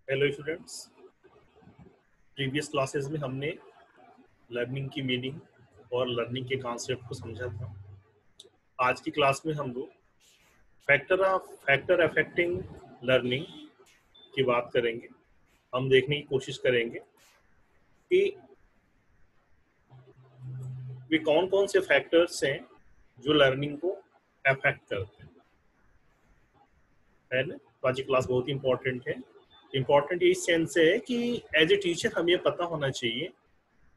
Hello students. Previous classes में हमने learning की मीनिंग और लर्निंग के कॉन्सेप्ट को समझा था। आज की क्लास में हम लोग फैक्टर अफेक्टिंग लर्निंग की बात करेंगे। हम देखने की कोशिश करेंगे कि वे कौन कौन से फैक्टर्स हैं जो लर्निंग को अफेक्ट करते हैं, है ना। तो आज की क्लास बहुत ही इंपॉर्टेंट है। इम्पॉर्टेंट इस सेंस से है कि एज ए टीचर हमें पता होना चाहिए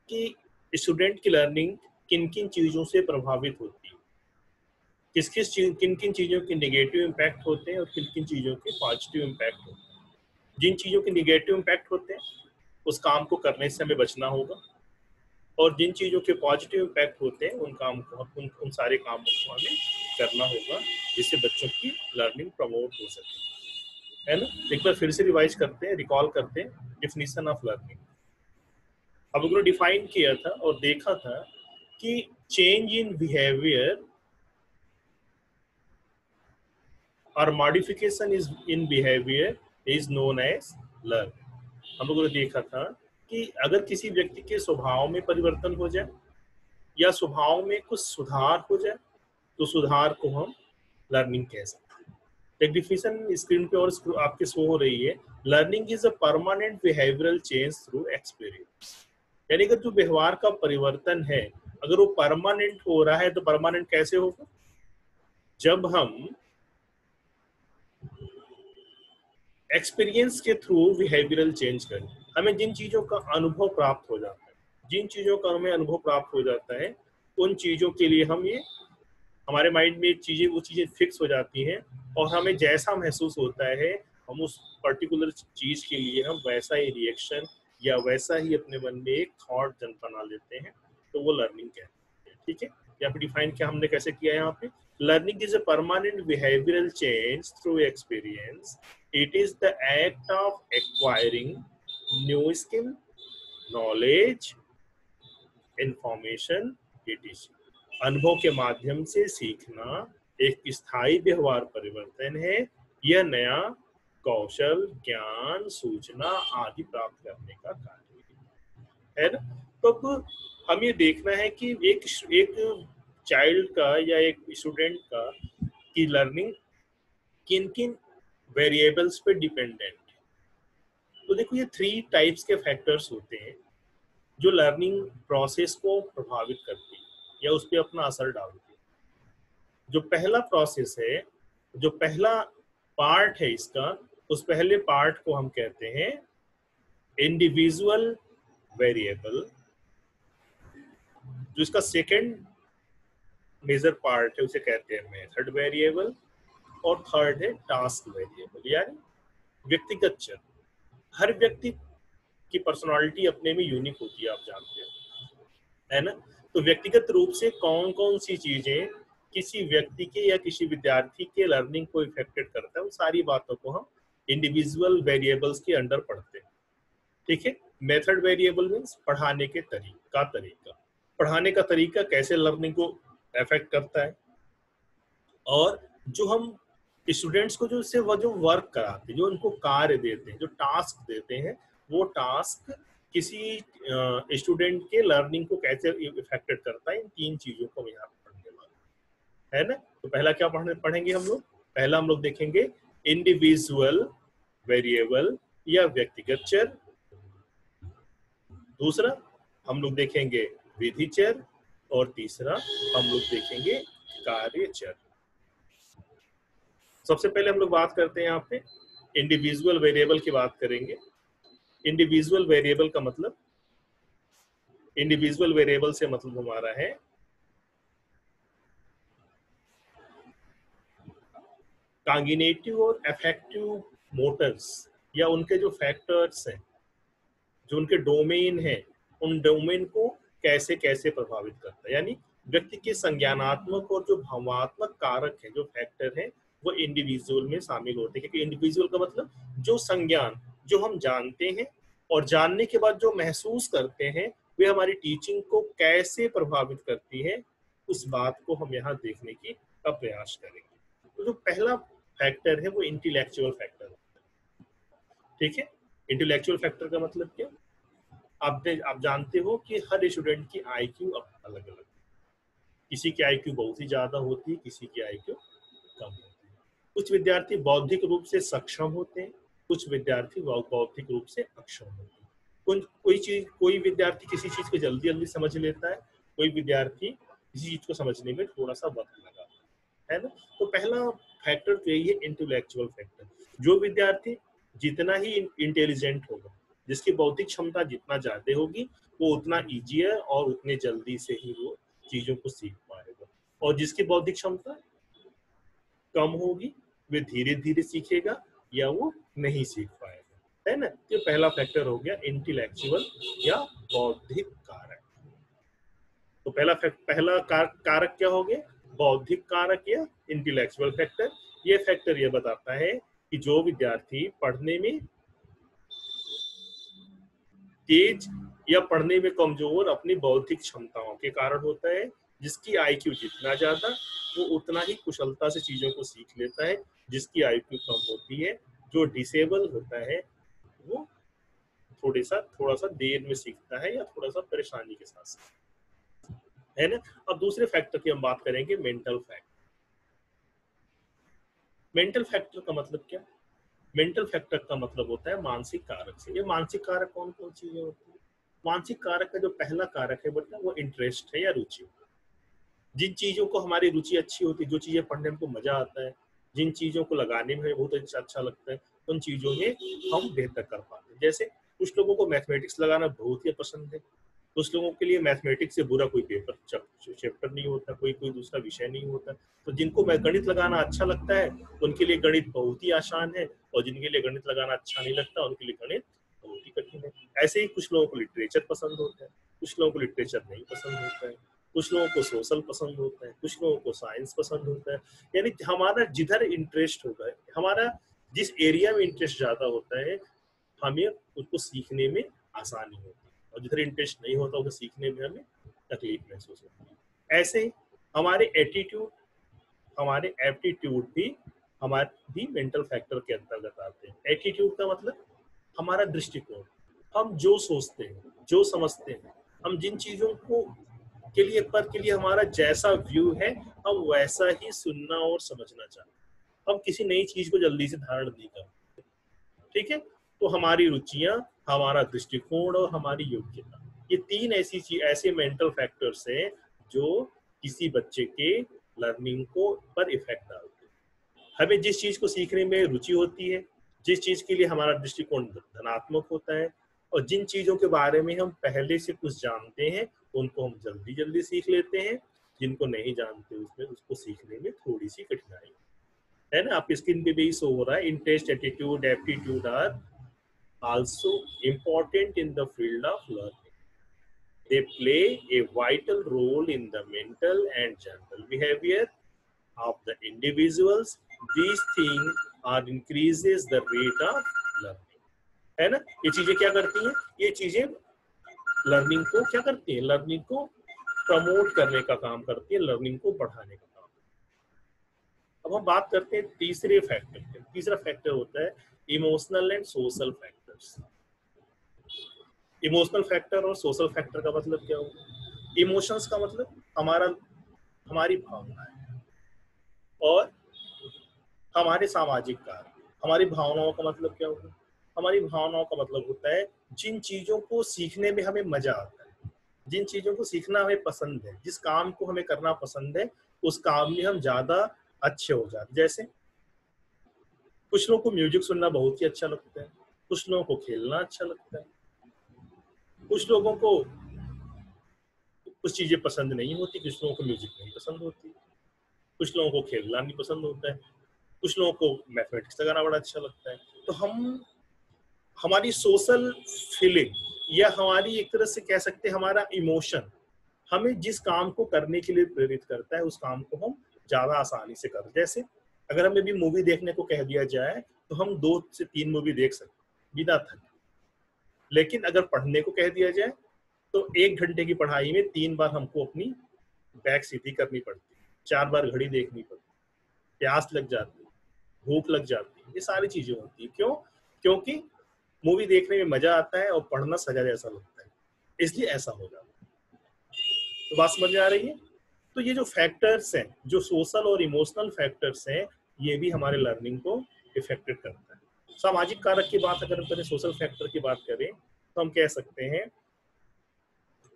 कि स्टूडेंट की लर्निंग किन किन चीज़ों से प्रभावित होती है, किन किन चीज़ों के नेगेटिव इम्पैक्ट होते हैं और किन किन चीज़ों के पॉजिटिव इम्पैक्ट होते हैं। जिन चीज़ों के नेगेटिव इम्पैक्ट होते हैं उस काम को करने से हमें बचना होगा, और जिन चीज़ों के पॉजिटिव इम्पैक्ट होते हैं उन सारे कामों को हमें करना होगा जिससे बच्चों की लर्निंग प्रमोट हो सके, है ना। एक बार फिर से रिवाइज करते हैं, रिकॉल करते हैं डिफिनीशन ऑफ लर्निंग। अब उन्होंने डिफाइन किया था और देखा था कि चेंज इन बिहेवियर और modification is in behaviour is known as learn. हम लोगों ने देखा था कि अगर किसी व्यक्ति के स्वभाव में परिवर्तन हो जाए या स्वभाव में कुछ सुधार हो जाए तो सुधार को हम लर्निंग कह सकते हैं। एक डिफिनेशन स्क्रीन पे और आपके शो हो रही है। Learning is a permanent behavioural change through experience. यानी कि जो व्यवहार का परिवर्तन है अगर वो परमानेंट हो रहा है तो परमानेंट कैसे होगा? जब हम एक्सपीरियंस के थ्रू बिहेवियरल चेंज करें। हमें जिन चीज़ों का अनुभव प्राप्त हो जाता है, जिन चीज़ों का हमें अनुभव प्राप्त हो जाता है उन चीज़ों के लिए हम ये हमारे माइंड में चीज़ें वो चीज़ें फिक्स हो जाती हैं और हमें जैसा महसूस होता है हम उस पर्टिकुलर चीज़ के लिए हम वैसा ही रिएक्शन या वैसा ही अपने मन में एक थॉट जन बना लेते हैं, तो वो लर्निंग कहते हैं। ठीक है, यहाँ पे डिफाइन किया हमने कैसे किया है। यहाँ पे learning is a permanent behavioural change through experience. It is the act of acquiring new skill, knowledge, information, etc। अनुभव के माध्यम से सीखना एक स्थायी व्यवहार परिवर्तन है। यह नया कौशल, ज्ञान, सूचना आदि प्राप्त करने का कार्य है ना। तो अब हम ये देखना है कि एक चाइल्ड का या एक स्टूडेंट का की लर्निंग किन किन वेरिएबल्स पे डिपेंडेंट है। तो देखो ये 3 टाइप्स के फैक्टर्स होते हैं जो लर्निंग प्रोसेस को प्रभावित करती है या उस पर अपना असर डालती है। जो पहला प्रोसेस है, जो पहला पार्ट है इसका, उस पहले पार्ट को हम कहते हैं इंडिविजुअल वेरिएबल। जो इसका सेकंड मेजर पार्ट है उसे कहते हैं मेथड वेरिएबल, और थर्ड है टास्क वेरिएबल यानी व्यक्तिगत चर। हर व्यक्ति की पर्सनालिटी अपने में यूनिक होती है, आप जानते हैं, है ना। तो व्यक्तिगत रूप से कौन कौन सी चीजें किसी व्यक्ति के या किसी विद्यार्थी के लर्निंग को इफेक्टेड करता है उन सारी बातों को हम इंडिविजुअल वेरिएबल्स के अंडर पढ़ते हैं। ठीक है। मेथड वेरिएबल मीन्स पढ़ाने के तरीका। पढ़ाने का तरीका कैसे लर्निंग को अफेक्ट करता है, और जो हम स्टूडेंट्स को जो वर्क कराते हैं, जो उनको कार्य देते हैं, जो टास्क देते हैं, वो टास्क किसी स्टूडेंट के लर्निंग को कैसे इफेक्टेड करता है। इन 3 चीजों को हम यहाँ पढ़ने वाले है ना। तो पहला क्या पढ़ेंगे हम लोग? पहला हम लोग देखेंगे इंडिविजुअल वेरिएबल या व्यक्तिगत चर। दूसरा हम लोग देखेंगे विधि चर, और तीसरा हम लोग देखेंगे कार्य चर। सबसे पहले हम लोग बात करते हैं यहाँ पे इंडिविजुअल वेरिएबल की बात करेंगे। इंडिविजुअल वेरिएबल का मतलब, इंडिविजुअल वेरिएबल से मतलब हमारा है कॉग्निटिव और अफेक्टिव मोटर्स, या उनके जो फैक्टर्स हैं, जो उनके डोमेन है, उन डोमेन को कैसे कैसे प्रभावित करता है। यानी व्यक्ति के संज्ञानात्मक और जो भावनात्मक कारक है, जो फैक्टर है, वो इंडिविजुअल में शामिल होते हैं। क्योंकि इंडिविजुअल का मतलब जो संज्ञान, जो हम जानते हैं और जानने के बाद जो महसूस करते हैं, वे हमारी टीचिंग को कैसे प्रभावित करती है, उस बात को हम यहाँ देखने की का प्रयास करेंगे। तो जो पहला फैक्टर है वो इंटेलेक्चुअल फैक्टर है। ठीक है। इंटेलेक्चुअल फैक्टर का मतलब क्या? आप जानते हो कि हर स्टूडेंट की आईक्यू अलग अलग, किसी की आईक्यू बहुत ही ज्यादा होती है, किसी की आईक्यू कम होती है। कुछ विद्यार्थी बौद्धिक रूप से सक्षम होते हैं, कुछ विद्यार्थी बौद्धिक रूप से अक्षम होते हैं। कोई विद्यार्थी किसी चीज को जल्दी जल्दी समझ लेता है, कोई विद्यार्थी किसी चीज को समझने में थोड़ा सा वक्त लगाता है ना। तो पहला फैक्टर तो यही है, इंटेलेक्चुअल फैक्टर। जो विद्यार्थी जितना ही इंटेलिजेंट होगा, जिसकी बौद्धिक क्षमता जितना ज्यादा होगी, वो उतना ईजी है और उतने जल्दी से ही वो चीजों को सीख पाएगा। और जिसकी बौद्धिक क्षमता कम होगी, वे धीरे धीरे सीखेगा या वो नहीं सीख पाएगा, है ना। ये पहला फैक्टर हो गया इंटेलेक्चुअल या बौद्धिक कारक। तो पहला कारक क्या हो गया? बौद्धिक कारक या इंटेलेक्चुअल फैक्टर। ये फैक्टर ये बताता है कि जो विद्यार्थी पढ़ने में तेज या पढ़ने में कमजोर अपनी बौद्धिक क्षमताओं के कारण होता है, जिसकी आईक्यू जितना ज्यादा, वो उतना ही कुशलता से चीजों को सीख लेता है। जिसकी आईक्यू कम होती है, जो डिसेबल होता है, वो थोड़ा सा देर में सीखता है या थोड़ा सा परेशानी के साथ, है ना। अब दूसरे फैक्टर की हम बात करेंगे, मेंटल फैक्टर। मेंटल फैक्टर का मतलब क्या? मेंटल फैक्टर का मतलब होता है मानसिक कारक से। ये मानसिक कारक कौन कौन चीजें होती है? मानसिक कारक का जो पहला कारक है बेटा, वो इंटरेस्ट है या रुचि। जिन चीजों को हमारी रुचि अच्छी होती है, जो चीजें पढ़ने में हमको मजा आता है, जिन चीजों को लगाने में बहुत अच्छा लगता है, उन चीजों में हम बेहतर कर पाते हैं। जैसे कुछ लोगों को मैथमेटिक्स लगाना बहुत ही पसंद है, कुछ लोगों के लिए मैथमेटिक्स से बुरा कोई पेपर चैप्टर नहीं होता, कोई दूसरा विषय नहीं होता। तो जिनको गणित लगाना अच्छा लगता है, उनके लिए गणित बहुत ही आसान है, और जिनके लिए गणित लगाना अच्छा नहीं लगता, उनके लिए गणित बहुत ही कठिन है। ऐसे ही कुछ लोगों को लिटरेचर पसंद होता है, कुछ लोगों को लिटरेचर नहीं पसंद होता है, कुछ लोगों को सोशल पसंद होता है, कुछ लोगों को साइंस पसंद होता है। यानी हमारा जिधर इंटरेस्ट होता है, हमारा जिस एरिया में इंटरेस्ट ज्यादा होता है, हमें उसको सीखने में आसानी होती है, और जिधर इंटरेस्ट नहीं होता उसे सीखने में हमें तकलीफ महसूस होती है। ऐसे ही हमारे एटीट्यूड, हमारे एप्टीट्यूड भी हमारे भी मेंटल फैक्टर के अंतर्गत आते हैं। एटीट्यूड का मतलब हमारा दृष्टिकोण, हम जो सोचते हैं, जो समझते हैं, हम जिन चीजों को के लिए हमारा जैसा व्यू है, हम वैसा ही सुनना और समझना चाहते हैं। हम किसी नई चीज को जल्दी से धारण नहीं करते, ठीक है। तो हमारी रुचियां, हमारा दृष्टिकोण और हमारी योग्यता, ये तीन ऐसे मेंटल फैक्टर्स हैं जो किसी बच्चे के लर्निंग को पर इफेक्ट डालते हैं। हमें जिस चीज को सीखने में रुचि होती है, जिस चीज के लिए हमारा दृष्टिकोण धनात्मक होता है, और जिन चीजों के बारे में हम पहले से कुछ जानते हैं, उनको हम जल्दी जल्दी सीख लेते हैं। जिनको नहीं जानते, उसमें उसको सीखने में थोड़ी सी कठिनाई है ना। आपकी स्क्रीन पे भी शो हो रहा है, interest, attitude, aptitude are also important in the field of learning. They play a vital role in the mental and general behavior of the individuals. These things are increases the rate of learning. है ना। ये चीजें क्या करती हैं? ये चीजें learning को क्या करती हैं? लर्निंग को प्रमोट करने का काम करती है, लर्निंग को बढ़ाने का काम। अब हम बात करते हैं तीसरे फैक्टर के। तीसरा फैक्टर होता है emotional and social factors. Emotional factor और सोशल फैक्टर का मतलब क्या होगा? इमोशंस का मतलब हमारी भावनाएं और हमारे सामाजिक कार्य। हमारी भावनाओं का मतलब क्या होगा? हमारी भावनाओं का मतलब होता है जिन चीजों को सीखने में हमें मजा आता है, जिन चीजों को सीखना हमें पसंद है, जिस काम को हमें करना पसंद है, उस काम में हम ज्यादा अच्छे हो जाते। जैसे कुछ लोगों को म्यूजिक सुनना बहुत ही अच्छा लगता है, कुछ लोगों को खेलना अच्छा लगता है, कुछ लोगों को कुछ चीजें पसंद नहीं होती, कुछ लोगों को म्यूजिक नहीं पसंद होती, कुछ लोगों को खेलना नहीं पसंद होता है, कुछ लोगों को मैथमेटिक्स लगाना बड़ा अच्छा लगता है। तो हमारी सोशल फीलिंग या हमारी एक तरह से कह सकते हैं हमारा इमोशन हमें जिस काम को करने के लिए प्रेरित करता है, उस काम को हम ज्यादा आसानी से कर। जैसे अगर हमें भी मूवी देखने को कह दिया जाए, तो हम 2 से 3 मूवी देख सकते बिना थके। लेकिन अगर पढ़ने को कह दिया जाए, तो 1 घंटे की पढ़ाई में 3 बार हमको अपनी बैक सीधी करनी पड़ती है, 4 बार घड़ी देखनी पड़ती है, प्यास लग जाती है, भूख लग जाती है, ये सारी चीजें होती है। क्यों? क्योंकि मूवी देखने में मजा आता है और पढ़ना सजा जैसा लगता है, इसलिए ऐसा हो जाता है। तो बात समझ में आ रही है? तो ये जो फैक्टर्स हैं, जो सोशल और इमोशनल फैक्टर्स हैं, ये भी हमारे लर्निंग को इफेक्टेड करता है। सामाजिक कारक की बात अगर करें, सोशल फैक्टर की बात करें, तो हम कह सकते हैं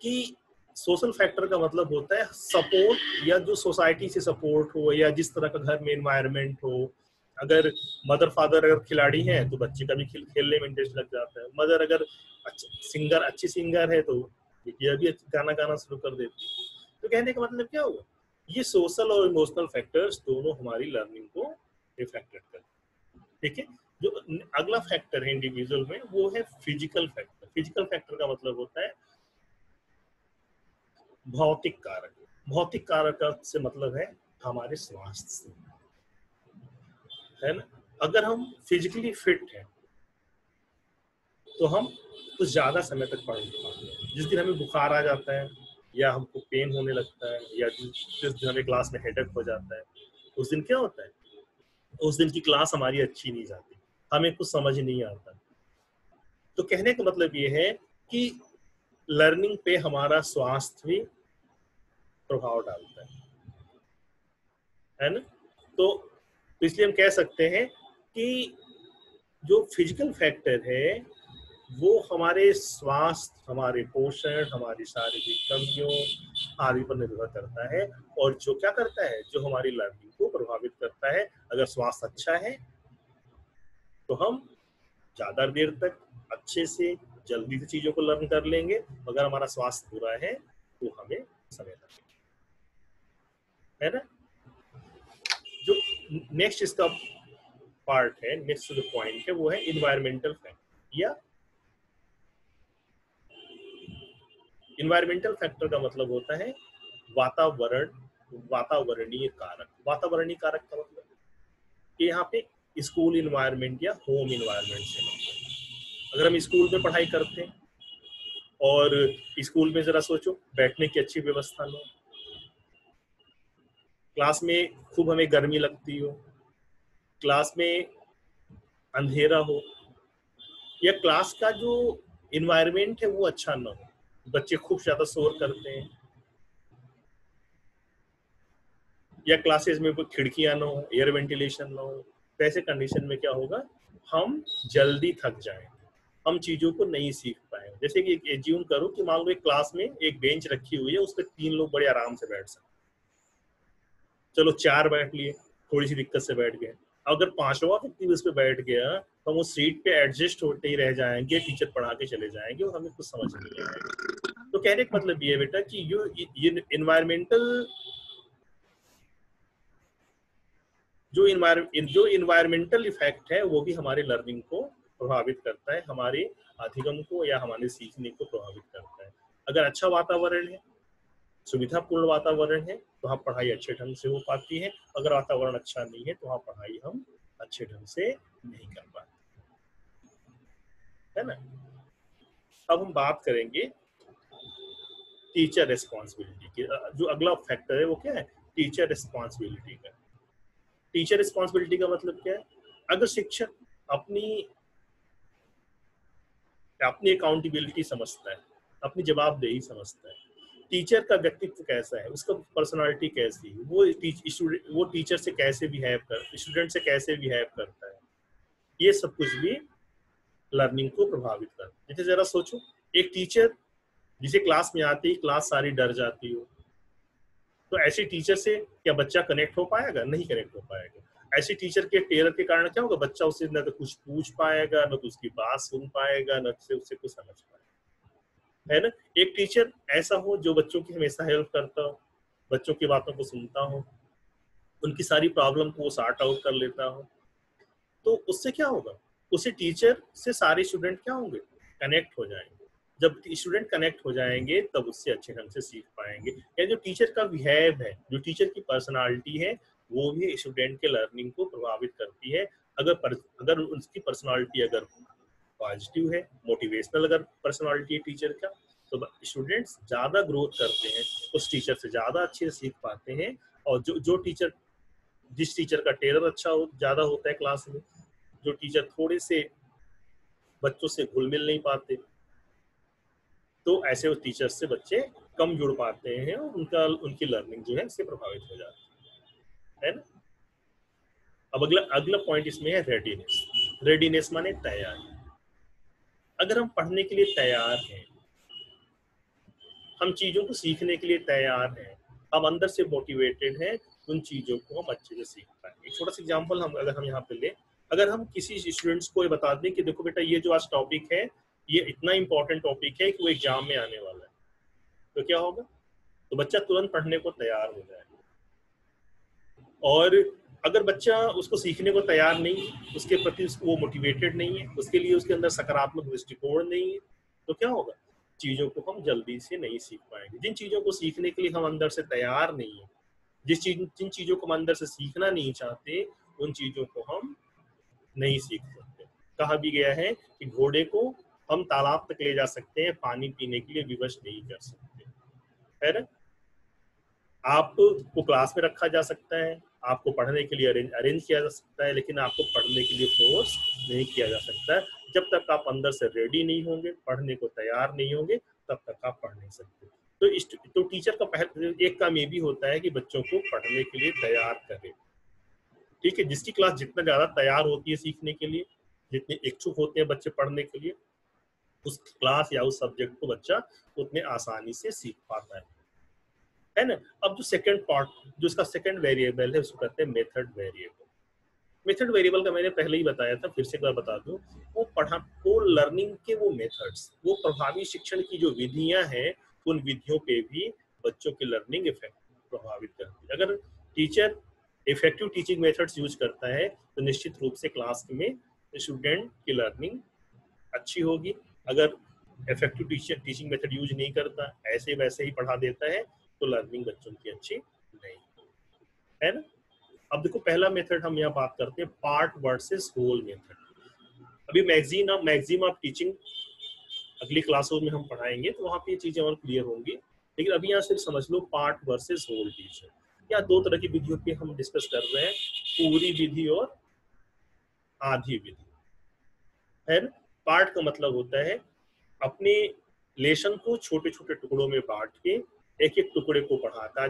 कि सोशल फैक्टर का मतलब होता है सपोर्ट, या जो सोसाइटी से सपोर्ट हो, या जिस तरह का घर में एनवायरनमेंट हो। अगर मदर फादर अगर खिलाड़ी हैं तो बच्चे का भी खेलने में इंटरेस्ट लग जाता है। मदर अगर अच्छी सिंगर है तो बेटियां भी गाना गाना शुरू कर देती है। तो कहने का मतलब क्या हुआ, ये सोशल और इमोशनल फैक्टर्स दोनों हमारी लर्निंग को इफेक्टेड करते हैं। ठीक है। जो अगला फैक्टर है इंडिविजुअल में, वो है फिजिकल फैक्टर। फिजिकल फैक्टर का मतलब होता है भौतिक कारक। भौतिक कारक से मतलब है हमारे स्वास्थ्य से, है ना। अगर हम फिजिकली फिट हैं तो हम कुछ ज्यादा समय तक पढ़ पाते हैं। जिस दिन हमें बुखार आ जाता है, या हमको पेन होने लगता है, या जिस दिन हमें क्लास में हेडेक हो जाता है, उस दिन क्या होता है, उस दिन की क्लास हमारी अच्छी नहीं जाती, हमें कुछ समझ नहीं आता। तो कहने का मतलब ये है कि लर्निंग पे हमारा स्वास्थ्य भी प्रभाव डालता है ना। तो इसलिए हम कह सकते हैं कि जो फिजिकल फैक्टर है वो हमारे स्वास्थ्य, हमारे पोषण, हमारी शारीरिक कमियों आदि पर निर्भर करता है। और जो क्या करता है, जो हमारी लर्निंग को प्रभावित करता है। अगर स्वास्थ्य अच्छा है तो हम ज्यादा देर तक अच्छे से जल्दी से चीजों को लर्न कर लेंगे। अगर हमारा स्वास्थ्य बुरा है तो हमें समय लगेगा, है ना। जो नेक्स्ट इसका पार्ट है, नेक्स्ट जो पॉइंट है वो है इन्वायरमेंटल फैक्टर। या इन्वायरमेंटल फैक्टर का मतलब होता है वातावरण, वातावरणीय कारक। वातावरणीय कारक का मतलब कि यहाँ पे स्कूल इन्वायरमेंट या होम इन्वायरमेंट से मतलब, अगर हम स्कूल में पढ़ाई करते हैं और स्कूल में जरा सोचो बैठने की अच्छी व्यवस्था ना, क्लास में खूब हमें गर्मी लगती हो, क्लास में अंधेरा हो, या क्लास का जो इन्वायरमेंट है वो अच्छा ना हो, बच्चे खूब ज्यादा शोर करते हैं, या क्लासेस में कोई खिड़कियां ना हो, एयर वेंटिलेशन ना हो, तो ऐसे कंडीशन में क्या होगा, हम जल्दी थक जाएंगे, हम चीजों को नहीं सीख पाएंगे। जैसे कि एज्यूम करो कि मान लो एक क्लास में एक बेंच रखी हुई है, उस पर 3 लोग बड़े आराम से बैठ सकते, चलो 4 बैठ लिए, थोड़ी सी दिक्कत से बैठ गए। अगर 5वां व्यक्ति उस पर बैठ गया तो हम उस सीट पे एडजस्ट होते ही रह जाएंगे, टीचर पढ़ा के चले जाएंगे और हमें कुछ समझ नहीं आएगा। तो कहने का मतलब ये है बेटा कि ये इन्वायरमेंटल जो इन्वायरमेंटल इफेक्ट है वो भी हमारे लर्निंग को प्रभावित करता है, हमारे अधिगम को या हमारे सीखने को प्रभावित करता है। अगर अच्छा वातावरण है, सुविधापूर्ण वातावरण है, तो वहाँ पढ़ाई अच्छे ढंग से हो पाती है। अगर वातावरण अच्छा नहीं है तो वहाँ पढ़ाई हम अच्छे ढंग से नहीं कर पाते, है ना। अब हम बात करेंगे टीचर रिस्पॉन्सिबिलिटी की। जो अगला फैक्टर है वो क्या है, टीचर रिस्पॉन्सिबिलिटी का। टीचर रिस्पॉन्सिबिलिटी का मतलब क्या है, अगर शिक्षक अपनी अपनी अकाउंटेबिलिटी समझता है, अपनी जवाबदेही समझता है, टीचर का व्यक्तित्व कैसा है, उसका पर्सनालिटी कैसी है, वो टीचर से कैसे बिहेव कर, स्टूडेंट से कैसे बिहेव करता है, ये सब कुछ भी लर्निंग को प्रभावित करता है। जैसे जरा सोचो, एक टीचर जिसे क्लास में आती है क्लास सारी डर जाती हो, तो ऐसे टीचर से क्या बच्चा कनेक्ट हो पाएगा, नहीं कनेक्ट हो पाएगा। ऐसे टीचर के टेयर के कारण क्या होगा, बच्चा उससे न तो कुछ पूछ पाएगा, न तो उसकी बात सुन पाएगा, न तो उससे कुछ समझ पाएगा, है ना। एक टीचर ऐसा हो जो बच्चों की हमेशा हेल्प करता हो, बच्चों की बातों को सुनता हो, उनकी सारी प्रॉब्लम को सॉर्ट आउट कर लेता हो, तो उससे क्या होगा, उससे टीचर से सारे स्टूडेंट क्या होंगे, कनेक्ट हो जाएंगे। जब स्टूडेंट कनेक्ट हो जाएंगे तब उससे अच्छे ढंग से सीख पाएंगे। या जो टीचर का बिहेव है, जो टीचर की पर्सनालिटी है, वो भी स्टूडेंट के लर्निंग को प्रभावित करती है। अगर उसकी पर्सनालिटी अगर पॉजिटिव है, मोटिवेशनल अगर पर्सनालिटी है टीचर का, तो स्टूडेंट्स ज्यादा ग्रोथ करते हैं, उस टीचर से ज्यादा अच्छे से सीख पाते हैं। और जिस टीचर का टेरर अच्छा हो ज्यादा होता है क्लास में, जो टीचर थोड़े से बच्चों से घुल मिल नहीं पाते, तो ऐसे टीचर्स से बच्चे कम जुड़ पाते हैं और उनकी लर्निंग जो है इससे प्रभावित हो जाती है ना। अब अगला अगला पॉइंट इसमें है रेडीनेस। रेडीनेस माने तैयारी। अगर हम पढ़ने के लिए तैयार हैं, हम चीजों को सीखने के लिए तैयार हैं, हम अंदर से मोटिवेटेड हैं, उन चीजों को हम अच्छे से सीख पाए। एक छोटा सा एग्जांपल अगर हम यहाँ पे ले, अगर हम किसी स्टूडेंट्स को ये बता दें कि देखो बेटा ये जो आज टॉपिक है ये इतना इंपॉर्टेंट टॉपिक है कि वो एग्जाम में आने वाला है, तो क्या होगा, तो बच्चा तुरंत पढ़ने को तैयार हो जाएगा। और अगर बच्चा उसको सीखने को तैयार नहीं है, उसके प्रति वो मोटिवेटेड नहीं है, उसके लिए उसके अंदर सकारात्मक दृष्टिकोण नहीं है, तो क्या होगा, चीजों को हम जल्दी से नहीं सीख पाएंगे। जिन चीजों को सीखने के लिए हम अंदर से तैयार नहीं है, जिन चीजों को हम अंदर से सीखना नहीं चाहते, उन चीजों को हम नहीं सीख सकते। कहा भी गया है कि घोड़े को हम तालाब तक ले जा सकते हैं, पानी पीने के लिए विवश नहीं कर सकते, है ना। आपको क्लास में रखा जा सकता है, आपको पढ़ने के लिए अरेंज किया जा सकता है, लेकिन आपको पढ़ने के लिए फोर्स नहीं किया जा सकता है। जब तक आप अंदर से रेडी नहीं होंगे, पढ़ने को तैयार नहीं होंगे, तब तक आप पढ़ नहीं सकते। तो टीचर का एक काम ये भी होता है कि बच्चों को पढ़ने के लिए तैयार करे। ठीक है, जिसकी क्लास जितना ज्यादा तैयार होती है सीखने के लिए, जितने इच्छुक होते हैं बच्चे पढ़ने के लिए, उस क्लास या उस सब्जेक्ट को बच्चा उतने आसानी से सीख पाता है ना। अब जो सेकंड पार्ट, जो इसका सेकंड वेरिएबल है, उसको कहते हैं मेथड वेरिएबल। मेथड वेरिएबल का मैंने पहले ही बताया था, फिर से एक बार बता दूं, वो लर्निंग के वो मेथड्स, वो प्रभावी शिक्षण की जो विधियां हैं, उन विधियों पे भी बच्चों की लर्निंग इफेक्ट प्रभावित करती है। अगर teacher effective teaching methods use करता है तो निश्चित रूप से क्लास में स्टूडेंट की लर्निंग अच्छी होगी। अगर इफेक्टिव टीचिंग मेथड यूज नहीं करता, ऐसे वैसे ही पढ़ा देता है, तो लर्निंग बच्चों की अच्छी नहीं है ना। अब देखो पहला मेथड हम यहाँ बात करते हैं पार्ट वर्सेस होल मेथड। अभी मैक्सिमम ऑफ टीचिंग अगली क्लासों में हम पढ़ाएंगे तो वहाँ पे ये चीजें और क्लियर होंगी, लेकिन अभी यहाँ सिर्फ समझ लो पार्ट वर्सेस होल टीचर। या दो तरह की विधियों पे हम डिस्कस कर रहे हैं, पूरी विधि और आधी विधि, है ना। पार्ट का मतलब होता है अपने लेसन को छोटे छोटे टुकड़ों में बांट के एक एक टुकड़े को पढ़ाता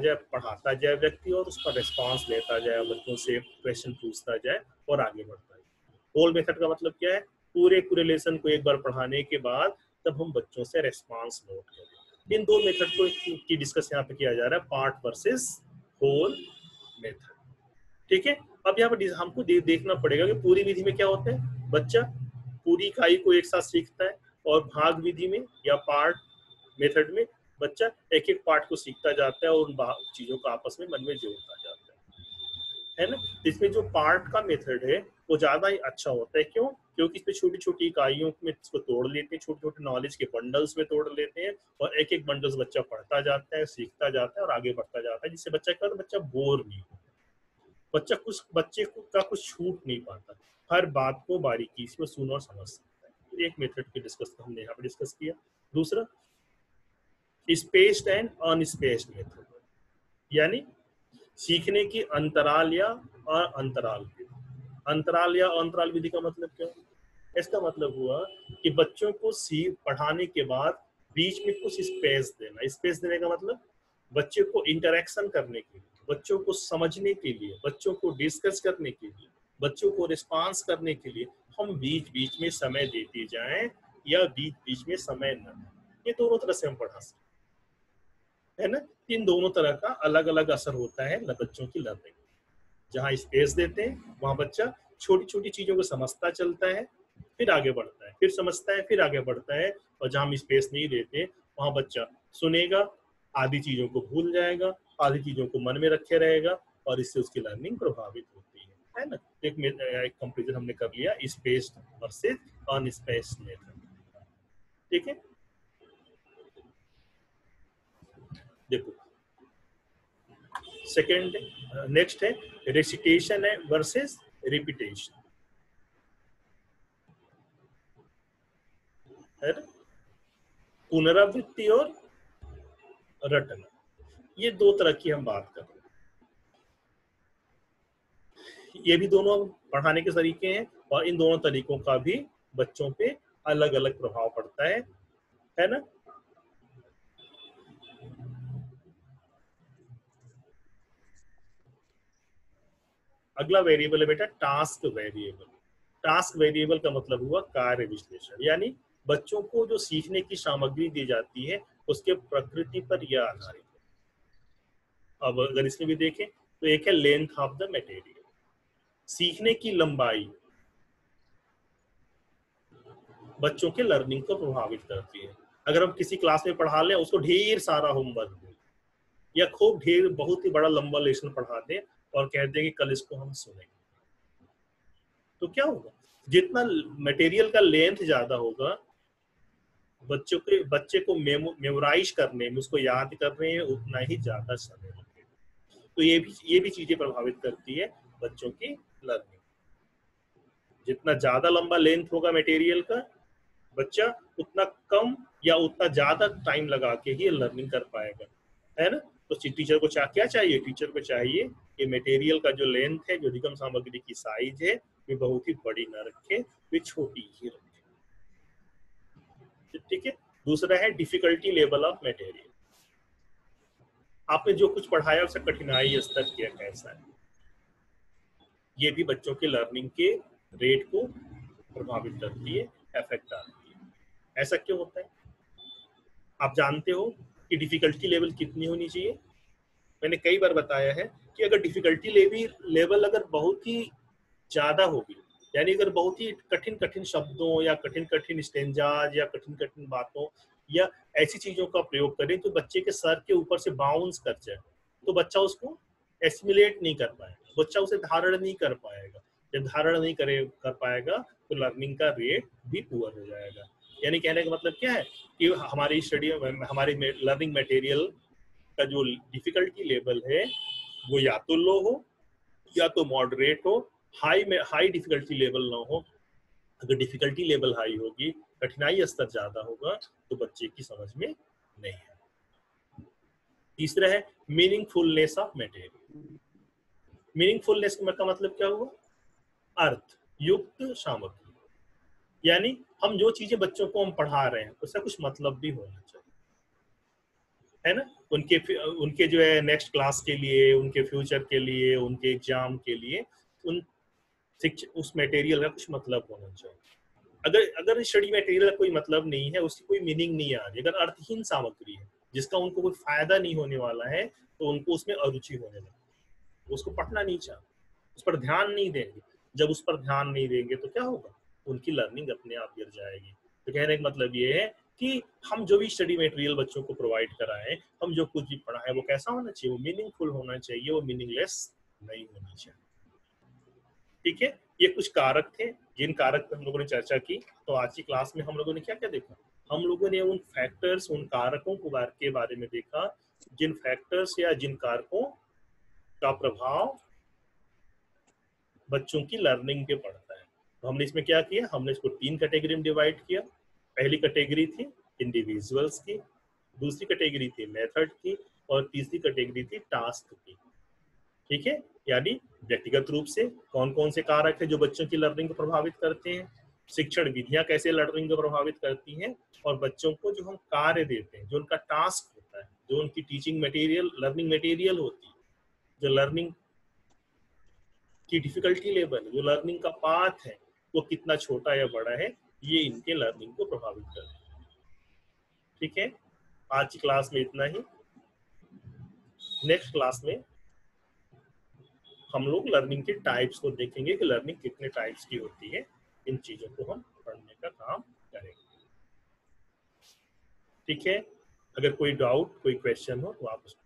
जाए व्यक्ति, और उसका रिस्पांस लेता जाए, बच्चों से क्वेश्चन पूछता जाए और आगे बढ़ता जाए। होल मेथड का मतलब क्या है, पूरे लेसन को एक बार पढ़ाने के बाद तब हम बच्चों से रिस्पांस नोट करें। इन दो मेथड को की डिस्कस यहाँ पे किया जा रहा है, पार्ट वर्सेस होल मेथड। ठीक है, अब यहाँ पर हमको देखना पड़ेगा कि पूरी विधि में क्या होता है, बच्चा पूरी इकाई को एक साथ सीखता है, और भाग विधि में या पार्ट मेथड में बच्चा एक एक पार्ट को सीखता जाता है और उन चीजों को आपस में मन में जोड़ता जाता है ना। इसमें जो पार्ट का मेथड है वो ज्यादा ही अच्छा होता है। क्यों? क्योंकि इसमें छोटी छोटी इकाइयों में इसको तोड़ लेते हैं, छोटे छोटे नॉलेज के बंडल्स में तोड़ लेते हैं, और एक एक बंडल्स बच्चा पढ़ता जाता है, सीखता जाता है और आगे बढ़ता जाता है, जिससे बच्चा क्या, बच्चा बोर नहीं होता, बच्चे का कुछ छूट नहीं पाता, हर बात को बारीकी से सुन और समझ सकता है। एक मेथड के डिस्कस हमने यहाँ पे डिस्कस किया। दूसरा स्पेस्ड एंड अनस्पेस्ड मेथड, यानी सीखने की अंतराल या अंतराल विधि। अंतराल या अंतराल विधि का मतलब क्या? इसका मतलब हुआ कि बच्चों को पढ़ाने के बाद बीच में कुछ स्पेस देना। स्पेस देने का मतलब बच्चे को इंटरेक्शन करने के लिए, बच्चों को समझने के लिए, बच्चों को डिस्कस करने के लिए, बच्चों को रिस्पांस करने के लिए हम बीच बीच में समय देते जाएं या बीच बीच में समय न दें। ये दोनों तरह से हम पढ़ा सकते है ना। इन दोनों तरह का अलग अलग असर होता है बच्चों की लर्निंग। जहाँ स्पेस देते हैं वहां बच्चा छोटी छोटी चीजों को समझता चलता है, फिर आगे बढ़ता है, फिर समझता है, फिर आगे बढ़ता है। और जहाँ हम स्पेस नहीं देते वहां बच्चा सुनेगा, आधी चीजों को भूल जाएगा, आधी चीजों को मन में रखे रहेगा, और इससे उसकी लर्निंग प्रभावित होती है ना। एक कंपेरिजन हमने कर लिया स्पेस्ड वर्सेस अनस्पेस्ड मेथड। ठीक है, देखो सेकेंड नेक्स्ट है रेसिटेशन है वर्सेस रिपीटेशन, है ना। पुनरावृत्ति और रटना, ये दो तरह की हम बात कर रहे हैं। ये भी दोनों पढ़ाने के तरीके हैं, और इन दोनों तरीकों का भी बच्चों पे अलग अलग प्रभाव पड़ता है ना। अगला वेरिएबल है बेटा टास्क वेरिएबल। टास्क वेरिएबल का मतलब हुआ कार्य विश्लेषण, यानी बच्चों को जो सीखने की सामग्री दी जाती है उसके प्रकृति पर यह आधारित है। अब अगर इसमें भी देखें तो एक है लेंथ ऑफ द मटेरियल, सीखने की लंबाई बच्चों के लर्निंग को प्रभावित करती है। अगर हम किसी क्लास में पढ़ा लें, उसको ढेर सारा होमवर्क दें या खूब ढेर बहुत ही बड़ा लंबा लेसन पढ़ा दें और कह दें कि कल इसको हम सुनेंगे, तो क्या होगा, जितना मटेरियल का लेंथ ज्यादा होगा बच्चे को मेमोराइज करने में, उसको याद करने में उतना ही ज्यादा समय लगेगा। तो ये भी चीजें प्रभावित करती है बच्चों की लर्निंग। जितना ज्यादा लंबा लेंथ होगा मटेरियल का, बच्चा उतना कम या उतना ज्यादा टाइम लगा के ही लर्निंग कर पाएगा, है ना। तो टीचर को क्या चाहिए, टीचर को चाहिए कि मटेरियल का जो लेंथ है, जो अधिगम सामग्री की साइज है, वे बहुत ही बड़ी ना रखे, वे छोटी ही रखे। ठीक है। दूसरा है डिफिकल्टी लेवल ऑफ मटेरियल। आपने जो कुछ पढ़ाया उसका कठिनाई स्तर क्या कैसा है, ये भी बच्चों के लर्निंग के रेट को प्रभावित करती है, इफेक्ट डालती है। ऐसा क्यों होता है, आप जानते हो कि डिफिकल्टी लेवल कितनी होनी चाहिए। मैंने कई बार बताया है कि अगर डिफिकल्टी लेवल अगर बहुत ही ज्यादा होगी, यानी अगर बहुत ही कठिन कठिन शब्दों या कठिन कठिन स्टेंजाज या कठिन कठिन बातों या ऐसी चीजों का प्रयोग करें तो बच्चे के सर के ऊपर से बाउंस कर जाए, तो बच्चा उसको एसिमिलेट नहीं कर पाएगा, बच्चा उसे धारण नहीं कर पाएगा। जब धारण नहीं कर पाएगा तो लर्निंग का रेट भी पुअर हो जाएगा। यानी कहने का मतलब क्या है कि हमारी स्टडी हमारी लर्निंग मटेरियल का जो डिफिकल्टी लेवल है वो या तो लो हो या तो मॉडरेट हो, हाई डिफिकल्टी लेवल ना हो। अगर डिफिकल्टी लेवल हाई होगी, कठिनाई स्तर ज्यादा होगा, तो बच्चे की समझ में नहीं है। तीसरा है मीनिंगफुलनेस ऑफ मटेरियल। मीनिंगफुलनेस का मतलब क्या हुआ, अर्थ युक्त सामग्री, यानी हम जो चीजें बच्चों को हम पढ़ा रहे हैं उसका कुछ मतलब भी होना चाहिए, है ना। उनके जो है नेक्स्ट क्लास के लिए, उनके फ्यूचर के लिए, उनके एग्जाम के लिए उन उस मटेरियल का कुछ मतलब होना चाहिए। अगर स्टडी मटेरियल का कोई मतलब नहीं है, उसकी कोई मीनिंग नहीं आ रही, अगर अर्थहीन सामग्री है जिसका उनको कोई फायदा नहीं होने वाला है, तो उनको उसमें अरुचि होने लगती, उसको पढ़ना नहीं चाहते, उस पर ध्यान नहीं देंगे। जब उस पर ध्यान नहीं देंगे तो क्या होगा, उनकी लर्निंग अपने आप गिर जाएगी। तो कहने का मतलब ये है कि हम जो भी स्टडी मटेरियल बच्चों को प्रोवाइड कराएं, हम जो कुछ भी पढ़ाएं, वो कैसा होना चाहिए, वो मीनिंगफुल होना चाहिए, वो मीनिंगलेस नहीं होना चाहिए। ठीक है। ये कुछ कारक थे जिन कारक पर हम लोगों ने चर्चा की। तो आज की क्लास में हम लोगों ने क्या क्या देखा, हम लोगों ने उन फैक्टर्स, उन कारकों के बारे में देखा जिन फैक्टर्स या जिन कारकों का प्रभाव बच्चों की लर्निंग पे पड़ता है। तो हमने इसमें क्या किया, हमने इसको 3 कैटेगरी में डिवाइड किया। पहली कैटेगरी थी इंडिविजुअल्स की, दूसरी कैटेगरी थी मेथड की, और तीसरी कैटेगरी थी टास्क की। ठीक है। यानी व्यक्तिगत रूप से कौन कौन से कारक है जो बच्चों की लर्निंग को प्रभावित करते हैं, शिक्षण विधियां कैसे लर्निंग को प्रभावित करती हैं, और बच्चों को जो हम कार्य देते हैं, जो उनका टास्क होता है, जो उनकी टीचिंग मटेरियल, लर्निंग मटेरियल होती है, जो लर्निंग की डिफिकल्टी लेवल, जो लर्निंग का पाथ है, वो कितना छोटा या बड़ा है, ये इनके लर्निंग को प्रभावित करता है। ठीक है। आज की क्लास में इतना ही। नेक्स्ट क्लास में हम लोग लर्निंग के टाइप्स को देखेंगे कि लर्निंग कितने टाइप्स की होती है। इन चीजों को हम पढ़ने का काम करेंगे। ठीक है। अगर कोई डाउट, कोई क्वेश्चन हो तो आप उसको